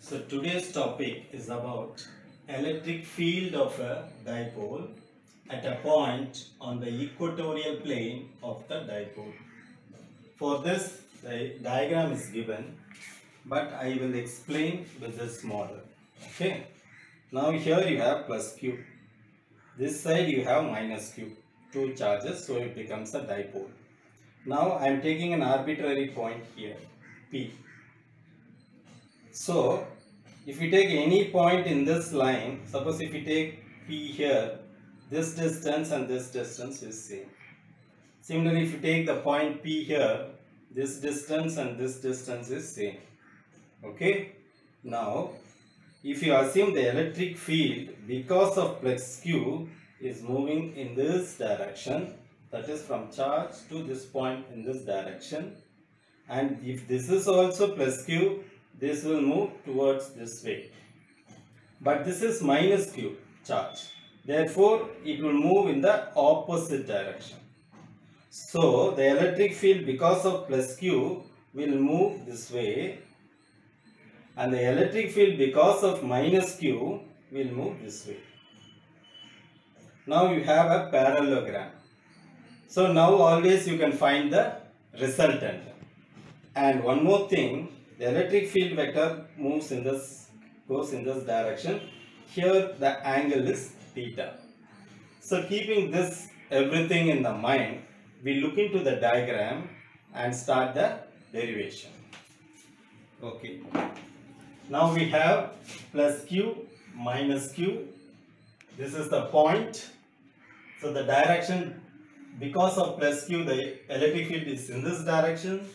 So today's topic is about electric field of a dipole at a point on the equatorial plane of the dipole. For this, the diagram is given, but I will explain with this model. Okay. Now here you have plus q. This side you have minus q. Two charges, so it becomes a dipole. Now I am taking an arbitrary point here, P. So if you take any point in this line, suppose if you take P here, this distance and this distance is same. Similarly, if you take the point P here, this distance and this distance is same. Okay. Now, if you assume the electric field because of plus Q is moving in this direction, that is from charge to this point in this direction, and if this is also plus Q, this will move towards this way. But this is minus Q charge. Therefore, it will move in the opposite direction. So, the electric field because of plus Q will move this way, and the electric field because of minus Q will move this way. Now you have a parallelogram. So now always you can find the resultant. And one more thing, the electric field vector goes in this direction. Here the angle is theta. So keeping this everything in the mind, we look into the diagram and start the derivation. Okay. Now we have plus q minus q. This is the point. So the direction, because of plus q, the electric field is in this direction.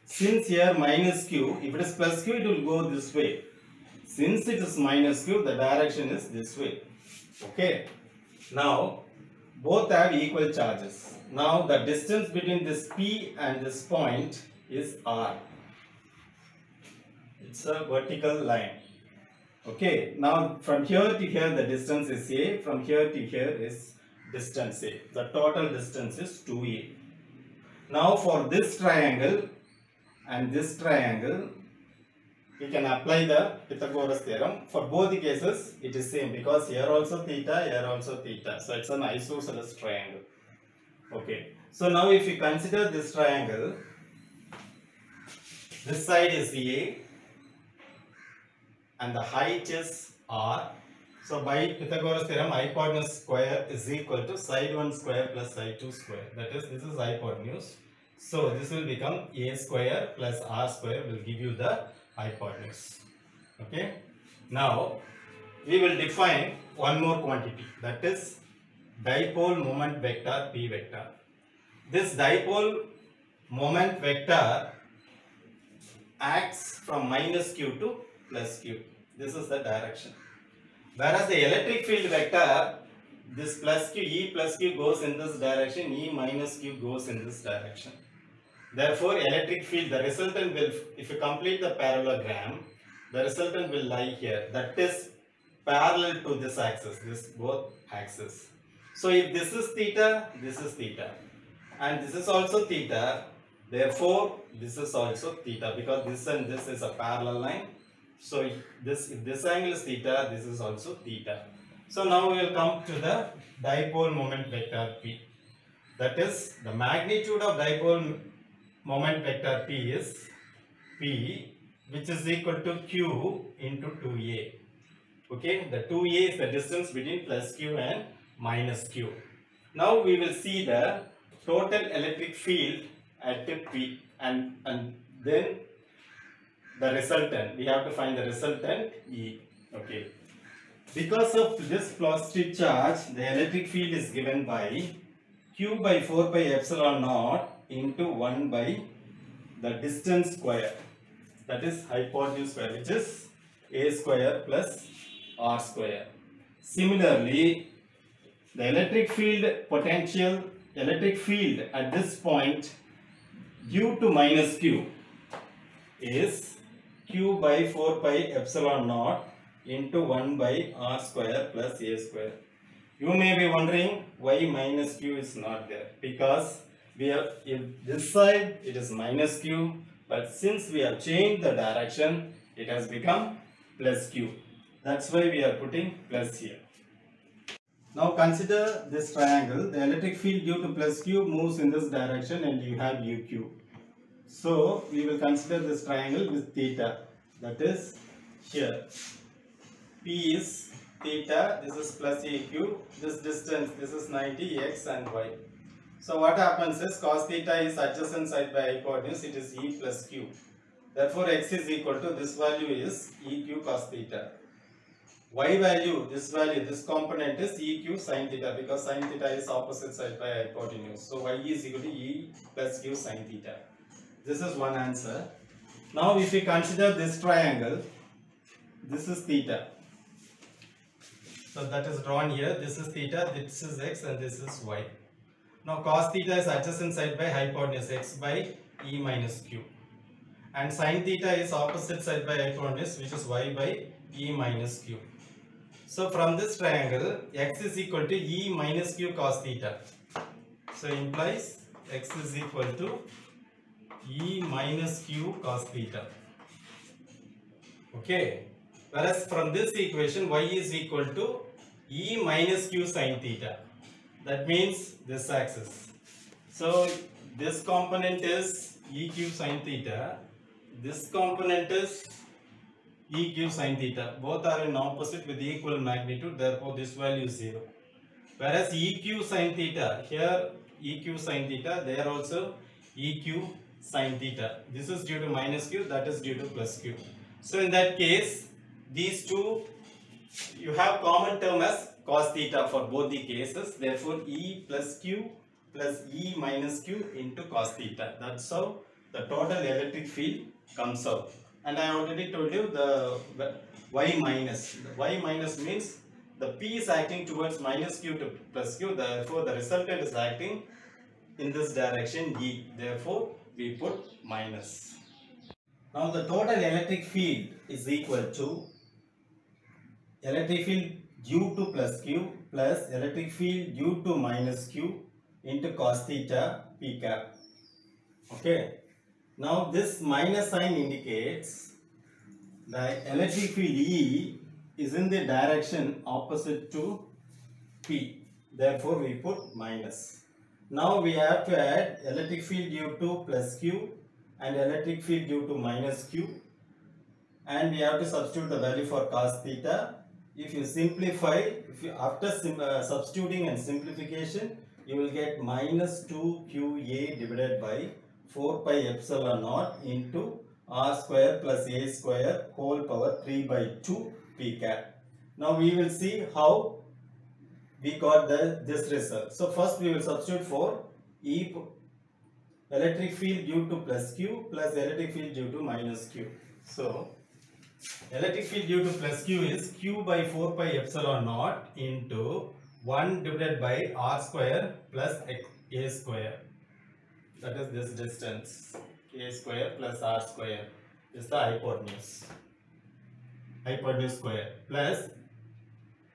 Since here minus q, if it is plus q, it will go this way. Since it is minus q, the direction is this way. Okay. Now both have equal charges. Now the distance between this P and this point is R. It's a vertical line. Okay. Now from here to here the distance is A. From here to here is distance A. The total distance is 2A. Now for this triangle and this triangle, we can apply the Pythagoras theorem. For both the cases, it is same because here also theta, here also theta. So it's an isosceles triangle. Okay. So now if you consider this triangle, this side is A and the height is R. So by Pythagoras theorem, hypotenuse square is equal to side 1 square plus side 2 square. That is, this is hypotenuse. So this will become A square plus R square will give you the hypotenuse. Okay. Now we will define one more quantity, that is dipole moment vector P vector. This dipole moment vector acts from minus q to plus q. This is the direction. Whereas the electric field vector, this plus q, E plus q goes in this direction, E minus q goes in this direction. Therefore, electric field, the resultant will, if you complete the parallelogram, the resultant will lie here. That is parallel to this axis, this both axes. So, if this is theta, this is theta. And this is also theta. Therefore, this is also theta because this and this is a parallel line. So, if this angle is theta, this is also theta. So, now we will come to the dipole moment vector P. That is, the magnitude of dipole moment vector P is P, which is equal to Q into 2A. Okay, the 2A is the distance between plus Q and minus Q. Now we will see the total electric field at P and then the resultant. We have to find the resultant E. Okay. Because of this positive charge, the electric field is given by Q by 4 pi epsilon naught into 1 by the distance square, that is hypotenuse square, which is A square plus R square. Similarly, the electric field at this point due to minus Q is Q by 4 pi epsilon naught into 1 by R square plus A square. You may be wondering why minus Q is not there, because we have, if this side it is minus Q, but since we have changed the direction, it has become plus q. That's why we are putting plus here. Now consider this triangle. The electric field due to plus q moves in this direction and you have uq. So we will consider this triangle with theta. That is here. P is theta, this is plus eq, this distance, this is 90, x and y. So what happens is cos theta is adjacent side by hypotenuse, it is e plus q. Therefore x is equal to, this value is eq cos theta. Y value, this component is eq sin theta, because sin theta is opposite side by hypotenuse. So y is equal to e plus q sin theta. This is one answer. Now if we consider this triangle, this is theta. So that is drawn here. This is theta, this is x and this is y. Now cos theta is adjacent side by hypotenuse, x by e minus q. And sin theta is opposite side by hypotenuse, which is y by e minus q. So from this triangle, x is equal to e minus q cos theta. So implies x is equal to e minus q cos theta. Okay. Whereas from this equation, y is equal to e minus q sin theta. That means this axis. So this component is eq sin theta. This component is eq sin theta. Both are in opposite with equal magnitude. Therefore, this value is 0. Whereas eq sin theta, here eq sin theta, there also eq sin theta. This is due to minus q, that is due to plus q. So in that case, these two, you have common term as cos theta for both the cases. Therefore, e plus q plus e minus q into cos theta. That's how the total electric field comes out. And I already told you the y minus. The y minus means the p is acting towards minus q to plus q. Therefore, the resultant is acting in this direction e. Therefore, we put minus. Now the total electric field is equal to electric field due to plus q plus electric field due to minus q into cos theta p cap. Okay. Now this minus sign indicates the electric field E is in the direction opposite to P. Therefore we put minus. Now we have to add electric field due to plus q and electric field due to minus q, and we have to substitute the value for cos theta. If you simplify, after substituting and simplification, you will get minus 2qa divided by 4 pi epsilon naught into r square plus a square whole power 3 by 2 p cap. Now we will see how we got this result. So first we will substitute for E electric field due to plus q plus electric field due to minus q. So electric field due to plus q is q by 4 pi epsilon naught into 1 divided by r square plus a square. That is this distance, a square plus r square is the hypotenuse square, plus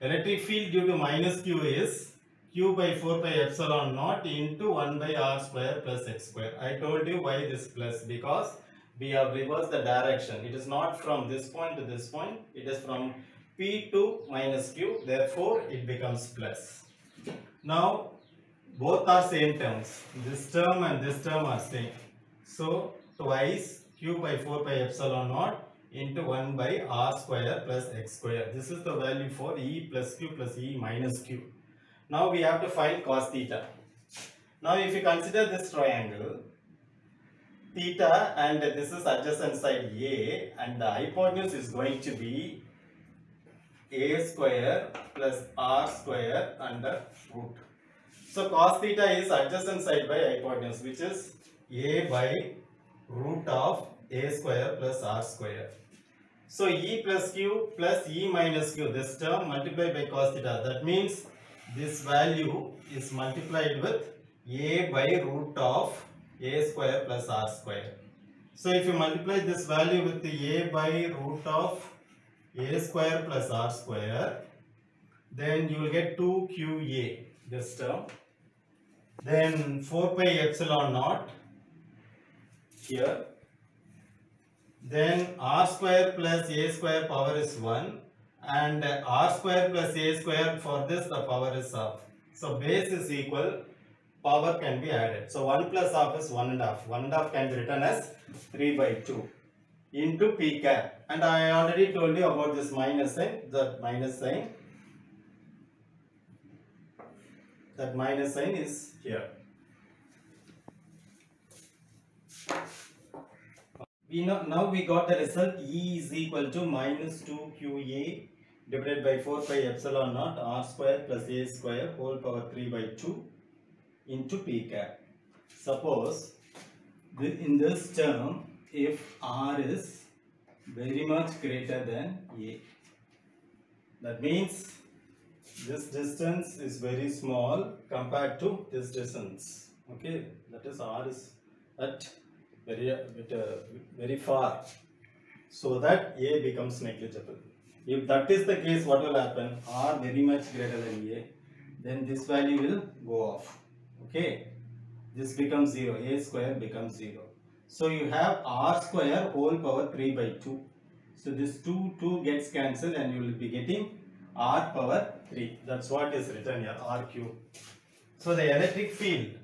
electric field due to minus q is q by 4 pi epsilon naught into 1 by r square plus x square. I told you why this plus, because we have reversed the direction. It is not from this point to this point, it is from p to minus q, therefore it becomes plus. Now both are same terms, this term and this term are same. So twice q by 4 pi epsilon naught into 1 by r square plus x square. This is the value for e plus q plus e minus q. Now we have to find cos theta. Now if you consider this triangle, theta, and this is adjacent side a, and the hypotenuse is going to be a square plus r square under root. So cos theta is adjacent side by hypotenuse, which is a by root of a square plus r square. So e plus q plus e minus q, this term multiplied by cos theta. That means this value is multiplied with a by root of a square plus r square. So if you multiply this value with the a by root of a square plus r square, then you will get 2qa, this term. Then 4 pi epsilon naught here. then r square plus a square power is 1, and r square plus a square, for this the power is half. So base is equal, power can be added. So 1 plus half is 1 and half. 1 and half can be written as 3 by 2 into p cap. And I already told you about this minus sign. That minus sign is here. Now we got the result. E is equal to minus 2qa divided by 4 pi epsilon naught r square plus a square whole power 3 by 2 into p cap. Suppose in this term, if r is very much greater than a, that means this distance is very small compared to this distance. Okay, that is r is at very far, so that a becomes negligible. If that is the case, what will happen? R very much greater than a, then this value will go off. Okay, this becomes 0, a square becomes 0. So you have r square whole power 3 by 2. So this 2 gets cancelled and you will be getting r power 3. That's what is written here, r cube. So the electric field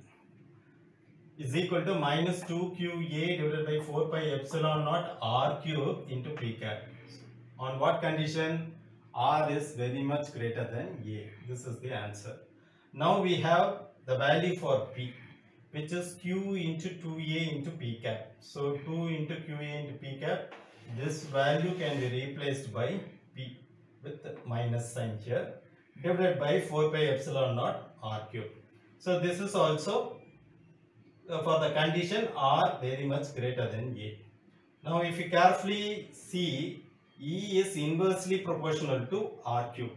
is equal to minus 2qa divided by 4 pi epsilon naught r cube into p cap. On what condition? R is very much greater than a. This is the answer. Now we have the value for p, which is q into 2a into p cap. So 2 into qa into p cap, this value can be replaced by p with minus sign here, divided by 4 pi epsilon naught r cube. So this is also for the condition r very much greater than a. Now if you carefully see, E is inversely proportional to r cube.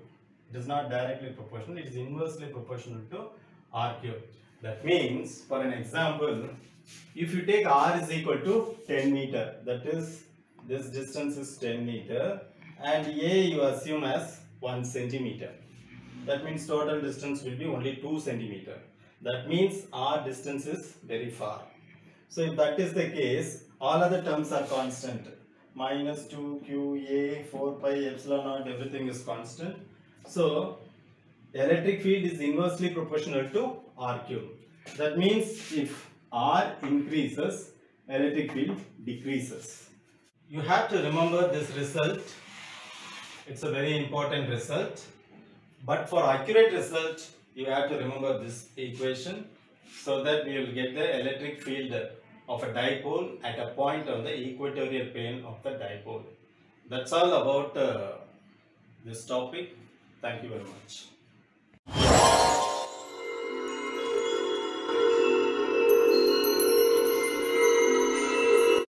It is not directly proportional, it is inversely proportional to r cube. That means, for an example, if you take r is equal to 10 meter, that is, this distance is 10 meter, and a you assume as 1 centimeter. That means total distance will be only 2 centimeter. That means r distance is very far. So if that is the case, all other terms are constant. Minus 2qa, 4 pi epsilon naught, everything is constant. So electric field is inversely proportional to r cube. That means if r increases, electric field decreases. You have to remember this result. It's a very important result. But for accurate result, you have to remember this equation, so that we will get the electric field of a dipole at a point on the equatorial plane of the dipole. That's all about this topic. Thank you very much.